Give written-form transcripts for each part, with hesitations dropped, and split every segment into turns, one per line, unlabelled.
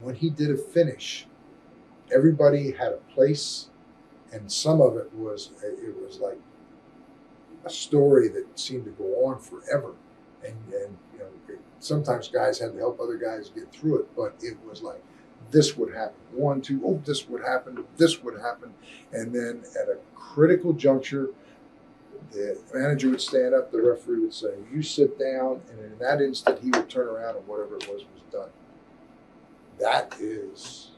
when he did a finish, everybody had a place, and some of it was like a story that seemed to go on forever, and sometimes guys had to help other guys get through it, but it was like this would happen, one, two, oh, this would happen, and then at a critical juncture, the manager would stand up, the referee would say, "You sit down," and in that instant, he would turn around and whatever it was done. That is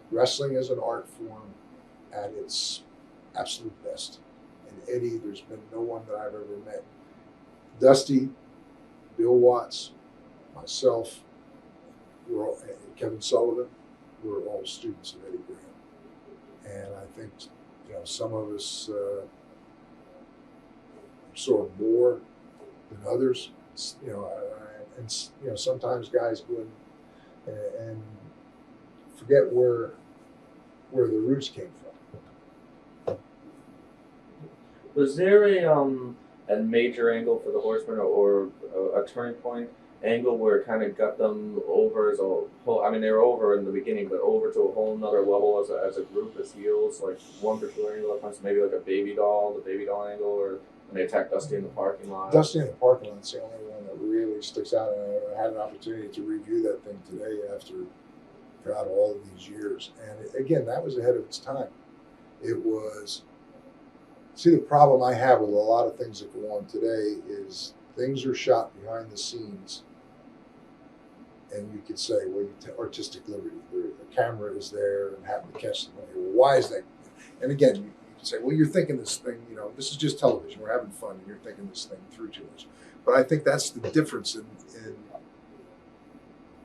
wrestling as an art form at its absolute best. And Eddie, there's been no one that I've ever met. Dusty, Bill Watts, myself, Kevin Sullivan, we're all students of Eddie Graham. And I think, some of us absorb more than others. And sometimes guys go in and forget where the roots came from.
Was there a major angle for the Horsemen, or a turning point angle where it kind of got them over as a whole? I mean, they were over in the beginning, but over to a whole nother level as a group, as heels, like one particular angle, maybe like the baby doll angle, or when they attacked Dusty in the parking lot.
Dusty in the parking lot's the only one that really sticks out, and I had an opportunity to review that thing today after all of these years. And again, that was ahead of its time. It was, see, the problem I have with a lot of things that go on today is things are shot behind the scenes, and you could say, well, artistic liberty. The camera is there and happen to catch the money. Well, why is that? And again, you could say, well, you're thinking this thing, this is just television. We're having fun, and you're thinking this thing through too much. But I think that's the difference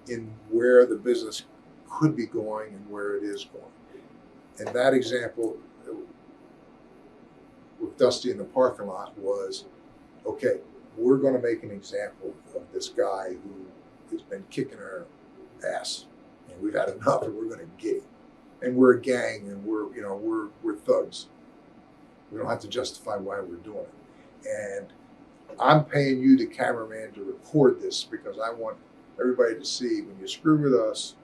in where the business could be going and where it is going. And that example with Dusty in the parking lot was, okay, we're going to make an example of this guy who has been kicking our ass, and we've had enough, and we're going to get him. And we're a gang, and we're thugs. We don't have to justify why we're doing it. And I'm paying you, the cameraman, to record this because I want everybody to see when you screw with us,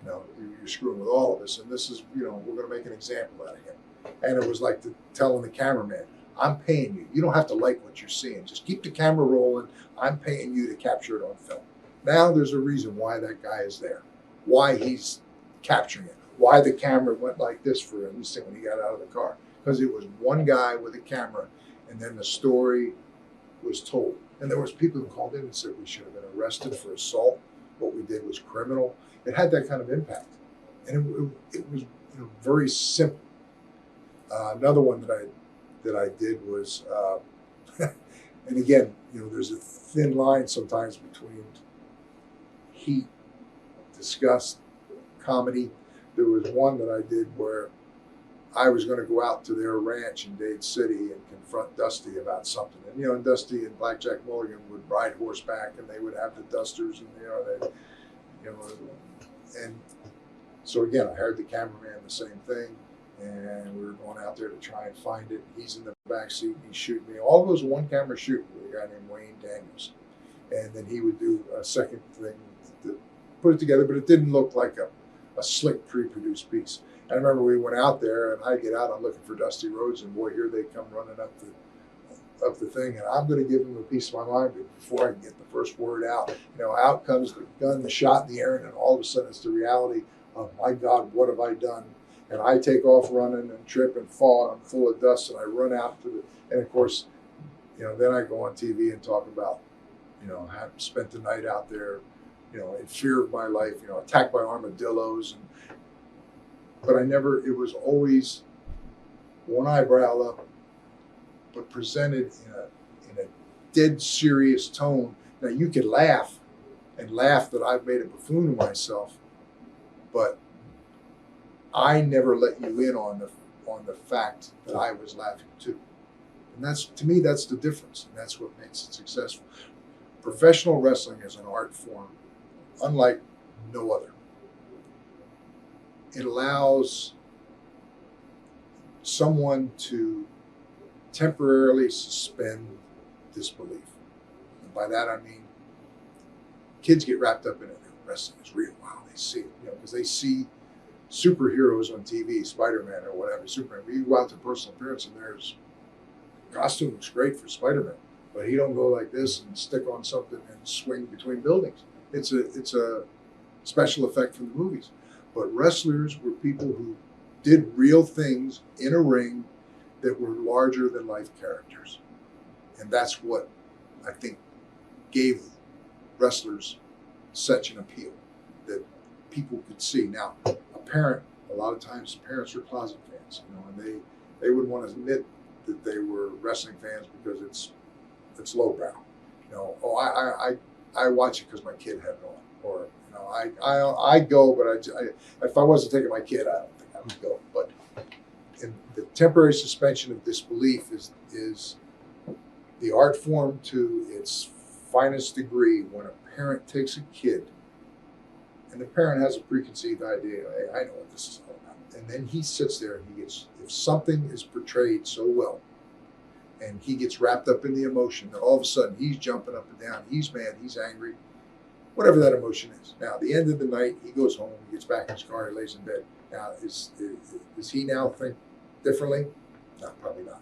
you're screwing with all of us. And this is, we're going to make an example out of him. And it was like telling the cameraman, I'm paying you. You don't have to like what you're seeing. Just keep the camera rolling. I'm paying you to capture it on film. Now there's a reason why that guy is there, why he's capturing it, why the camera went like this for him when he got out of the car. Because it was one guy with a camera, and then the story was told. And there was people who called in and said we should have been arrested for assault. What we did was criminal. It had that kind of impact. And it was very simple. Another one that I did was, and again, there's a thin line sometimes between heat, disgust, comedy. There was one that I did where I was going to go out to their ranch in Dade City and confront Dusty about something. And Dusty and Blackjack Mulligan would ride horseback, and they would have the dusters, and and so again, I hired the cameraman, the same thing. And we were going out there to try and find it. He's in the back seat, and he's shooting me. All of those one camera shoot with a guy named Wayne Daniels. And then he would do a second thing to put it together, but it didn't look like a slick pre-produced piece. And I remember we went out there, and I get out, I'm looking for Dusty Rhodes, and boy, here they come running up the thing, and I'm going to give them a piece of my mind, but before I can get the first word out, out comes the gun, the shot in the air, and all of a sudden it's the reality of, my God, what have I done? And I take off running and trip and fall, and I'm full of dust, and I run out and of course, then I go on TV and talk about, having spent the night out there, in fear of my life, attacked by armadillos. But it was always one eyebrow up, but presented in a dead serious tone. Now you could laugh that I've made a buffoon of myself, but I never let you in on the fact that I was laughing too. And to me, that's the difference, and that's what makes it successful. Professional wrestling is an art form unlike no other. It allows someone to temporarily suspend disbelief. And by that I mean kids get wrapped up in it wrestling is real. Wow, they see it, because they see superheroes on TV, Spider-Man or whatever, Superman. You go out to personal appearance and there's costume looks great for Spider-Man, but he don't go like this and stick on something and swing between buildings. It's a special effect from the movies. But wrestlers were people who did real things in a ring that were larger than life characters. And that's what I think gave wrestlers such an appeal that people could see. Now, a lot of times parents are closet fans, and they wouldn't want to admit that they were wrestling fans because it's lowbrow. I watch it because my kid had it on, or I go, but if I wasn't taking my kid, I don't think I would go. But the temporary suspension of disbelief is the art form to its finest degree when a parent takes a kid and the parent has a preconceived idea. Hey, I know what this is all about. And then he sits there and if something is portrayed so well and he gets wrapped up in the emotion, that all of a sudden he's jumping up and down, he's mad, he's angry, whatever that emotion is. Now, at the end of the night, he goes home, he gets back in his car, he lays in bed. Now, does he now think differently? No, probably not.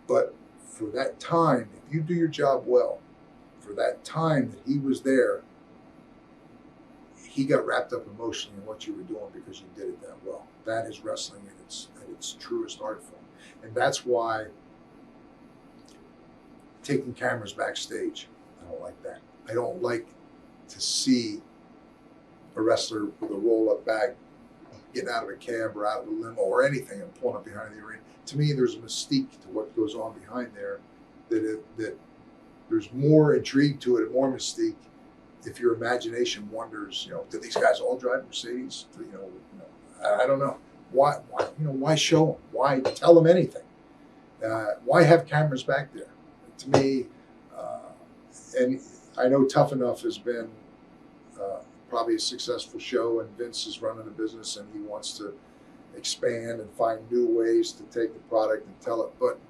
But for that time, if you do your job well, for that time that he was there, he got wrapped up emotionally in what you were doing because you did it that well. That is wrestling at its truest art form. And that's why taking cameras backstage, I don't like that. I don't like to see a wrestler with a roll-up bag getting out of a cab or out of a limo or anything and pulling up behind the arena. To me, there's a mystique to what goes on behind there, that there's more intrigue to it and more mystique if your imagination wonders, do these guys all drive Mercedes? I don't know. Why show them? Why tell them anything? Why have cameras back there? To me, and I know Tough Enough has been probably a successful show, and Vince is running the business and he wants to expand and find new ways to take the product and tell it. But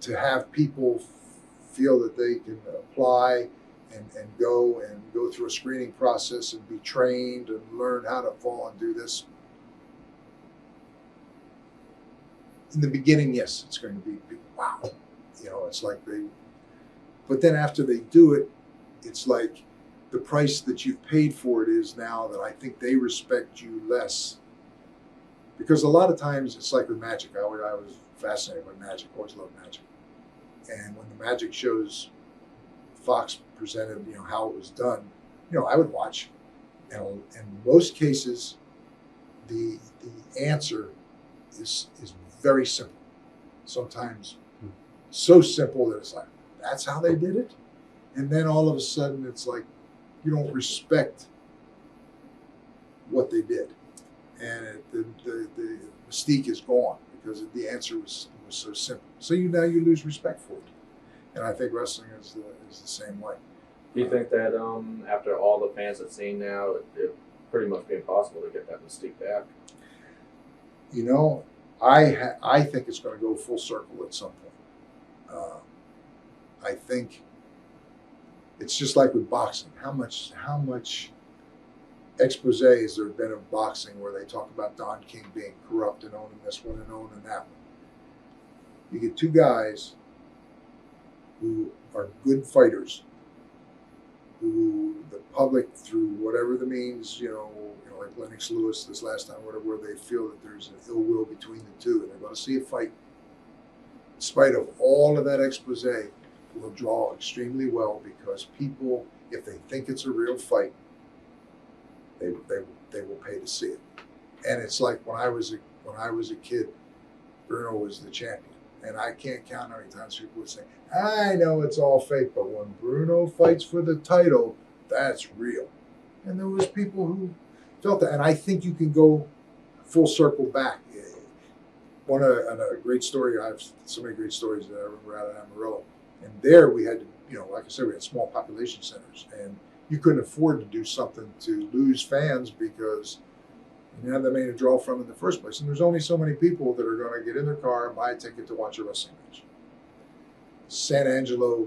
to have people feel that they can apply and go through a screening process and be trained and learn how to fall and do this. In the beginning, yes, it's going to be wow. It's like but then after they do it, it's like the price that you've paid for it is now that I think they respect you less. Because a lot of times it's like with magic. I was fascinated by magic, always loved magic. And when the magic shows Fox presented, how it was done, I would watch. And in most cases, the answer is very simple. Sometimes so simple that it's like, that's how they did it? And then all of a sudden it's like, you don't respect what they did. And the mystique is gone because the answer was so simple. So now you lose respect for it. And I think wrestling is the same way.
Do you think that after all the fans have seen now, it pretty much be impossible to get that mystique back?
I think it's going to go full circle at some point. I think it's just like with boxing. How much expose has there been of boxing where they talk about Don King being corrupt and owning this one and owning that one? You get two guys who are good fighters, who the public, through whatever the means, like Lennox Lewis this last time, where they feel that there's an ill will between the two, and they're going to see a fight. In spite of all of that expose, will draw extremely well because people, if they think it's a real fight, they will pay to see it. And it's like when I was a kid, Bruno was the champion. And I can't count how many times people would say, I know it's all fake, but when Bruno fights for the title, that's real. And there was people who felt that. And I think you can go full circle back. A great story, I have so many great stories that I remember out of Amarillo. And there we had to, like I said, we had small population centers. And you couldn't afford to do something to lose fans because you didn't have that many to draw from in the first place. And there's only so many people that are going to get in their car and buy a ticket to watch a wrestling match. San Angelo,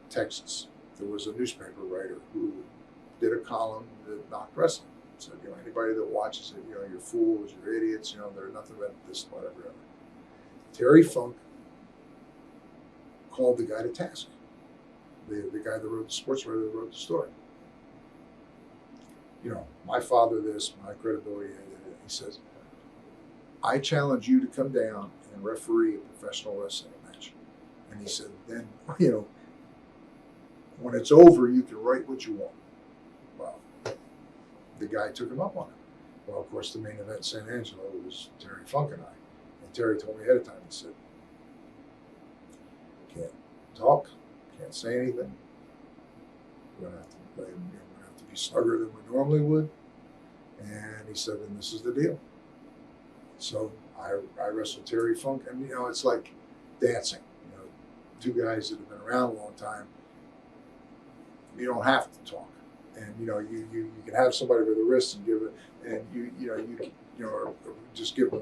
Texas, there was a newspaper writer who did a column that knocked wrestling. Said, anybody that watches it, you're fools, you're idiots, they're nothing but this, whatever. Terry Funk called the guy to task. The guy that wrote the sports writer that wrote the story. My father this, my credibility, he says, I challenge you to come down and referee a professional wrestling match. And he said, then, when it's over, you can write what you want. Well, the guy took him up on it. Well, of course, the main event in San Angelo was Terry Funk and I. And Terry told me ahead of time, he said, can't talk, can't say anything. We're going to have to play, we're going to have to be snugger than we normally would. And he said, and this is the deal. So I wrestled Terry Funk, and it's like dancing. Two guys that have been around a long time. You don't have to talk, and you can have somebody with a wrist and give it, and or just give them.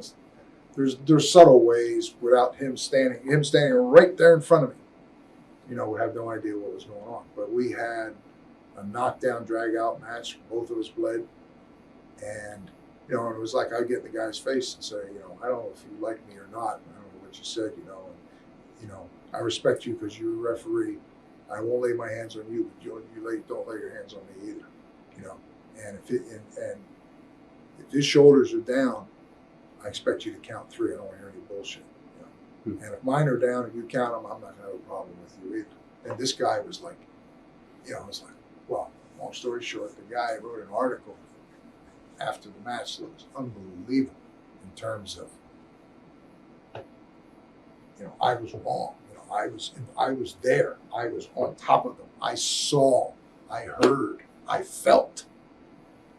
There's subtle ways without him standing right there in front of me. Would have no idea what was going on. But we had a knockdown, drag out match. Both of us bled, and it was like I'd get in the guy's face and say, I don't know if you like me or not. I don't know what you said, and I respect you because you're a referee. I won't lay my hands on you, but don't lay your hands on me either. And if his shoulders are down, I expect you to count 3. I don't want to hear any bullshit. And if mine are down and you count them, I'm not going to have a problem with you either. And this guy was like, well, long story short, the guy wrote an article after the match that was unbelievable in terms of, I was wrong. I was there. I was on top of them. I saw, I heard, I felt.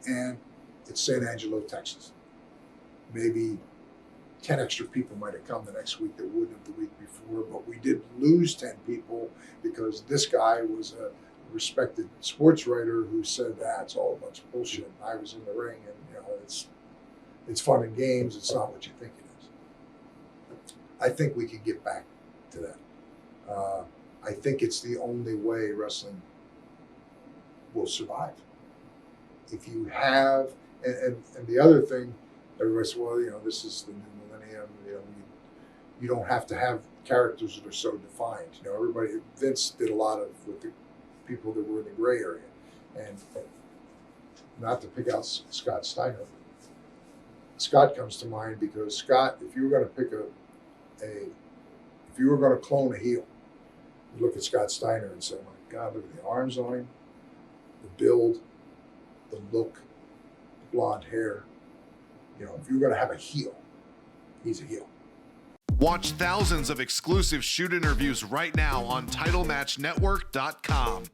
And it's San Angelo, Texas. Maybe 10 extra people might have come the next week that wouldn't have the week before, but we did lose 10 people because this guy was a respected sports writer who said that's all a bunch of bullshit. I was in the ring, and it's fun and games. It's not what you think it is. I think we can get back to that. I think it's the only way wrestling will survive. If you have, and the other thing, everybody says, well, this is the new millennium. You don't have to have characters that are so defined. Vince did a lot with the people that were in the gray area, and not to pick out Scott Steiner. Scott comes to mind because Scott, if you were going to pick if you were going to clone a heel, you look at Scott Steiner and say, my God, look at the arms on him, the build, the look, the blonde hair. If you're going to have a heel, he's a heel.
Watch thousands of exclusive shoot interviews right now on TitleMatchNetwork.com.